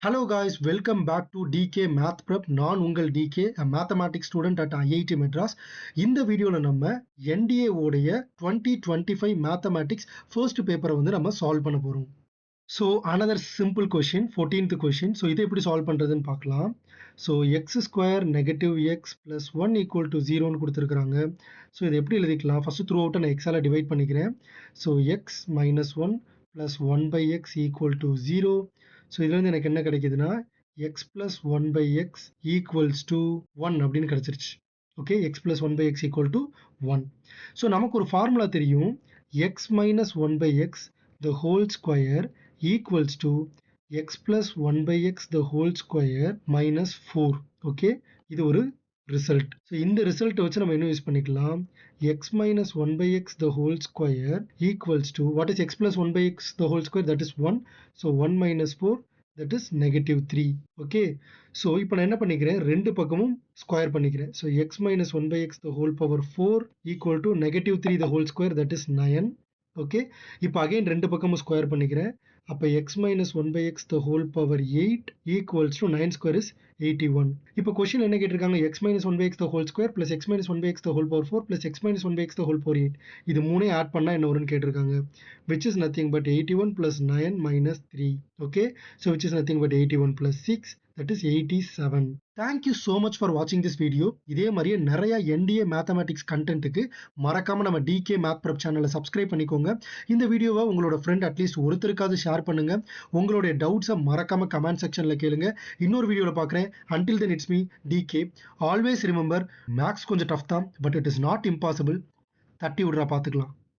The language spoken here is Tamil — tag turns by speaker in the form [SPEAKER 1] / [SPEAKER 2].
[SPEAKER 1] Hello guys, welcome back to DK Math Prep. நான் உங்கள் DK, a mathematics student at IIT Madras. இந்த வீடியோல நம்ம NDA உடைய 2025 mathematics first paper வந்து நம்ம சால்வ் பண்ண போறோம். So another simple question, 14th question. So இதை எப்படி சால்வ் பண்றதுன்னு பார்க்கலாம். So x square negative x plus 1 equal to 0 ன்னு கொடுத்திருக்காங்க. So இதை எப்படி எழுதிக்கலாம்? First throughout நான் x ஆல டிவைட் பண்ணிக்கிறேன். So x minus 1 plus 1 by x equal to 0. So இதில் வந்து எனக்கு என்ன கிடைக்குதுன்னா x plus one by x equals to 1 அப்படின்னு கிடைச்சிருச்சு. Okay, x plus one by x equal to 1. So நமக்கு ஒரு ஃபார்முலா தெரியும், x minus one by x the whole square equals to x plus one by x the whole square minus 4. Okay, இது ஒரு ரிசல்ட். ஸோ இந்த ரிசல்ட்டை வச்சு நம்ம என்ன யூஸ் பண்ணிக்கலாம், x minus 1 by x the whole square equals to, what is x plus 1 by x the whole square, that is 1. So 1 minus 4, that is negative 3. Okay, so இப்போ நான் என்ன பண்ணிக்கிறேன், ரெண்டு பக்கமும் ஸ்கொயர் பண்ணிக்கிறேன். So x minus 1 by x the whole power 4 equal to negative 3 the whole square, that is 9. Okay, இப்போ அகைன் ரெண்டு பக்கமும் ஸ்கொயர் பண்ணிக்கிறேன். அப்போ x minus 1 by x the whole power 8 equals to 9 square is 81. இப்போ கொஸ்டின் என்ன கேட்டிருக்காங்க, x minus 1 by x the whole square plus x minus 1 by x the whole power 4 plus x minus 1 by x the whole power 8. இது மூணே ஆட் பண்ணா என்ன வரும்னு கேட்டிருக்காங்க, which is nothing but 81 plus 9 minus 3. Okay, so which is nothing but 81 plus 6, that is 87. Thank you so much for watching this video. இதே மாதிரியே நிறைய NDA மேத்தமேட்டிக்ஸ் கண்டென்ட்டுக்கு மறக்காம நம்ம DK Math Prep சேனலை சப்ஸ்கிரைப் பண்ணிக்கோங்க. இந்த வீடியோவை உங்களோட ஃப்ரெண்ட் அட்லீஸ்ட் ஒருத்தருக்காவது ஷேர் பண்ணுங்க. உங்களுடைய டவுட்ஸை மறக்காம கமெண்ட் செக்ஷன்ல கேளுங்க. இன்னொரு வீடியோவில் பார்க்குறேன். Until then it's me DK. Always remember, maths கொஞ்சம் டஃப் தான், but it is not impossible. தட்டி விடுறா பார்த்துக்கலாம்.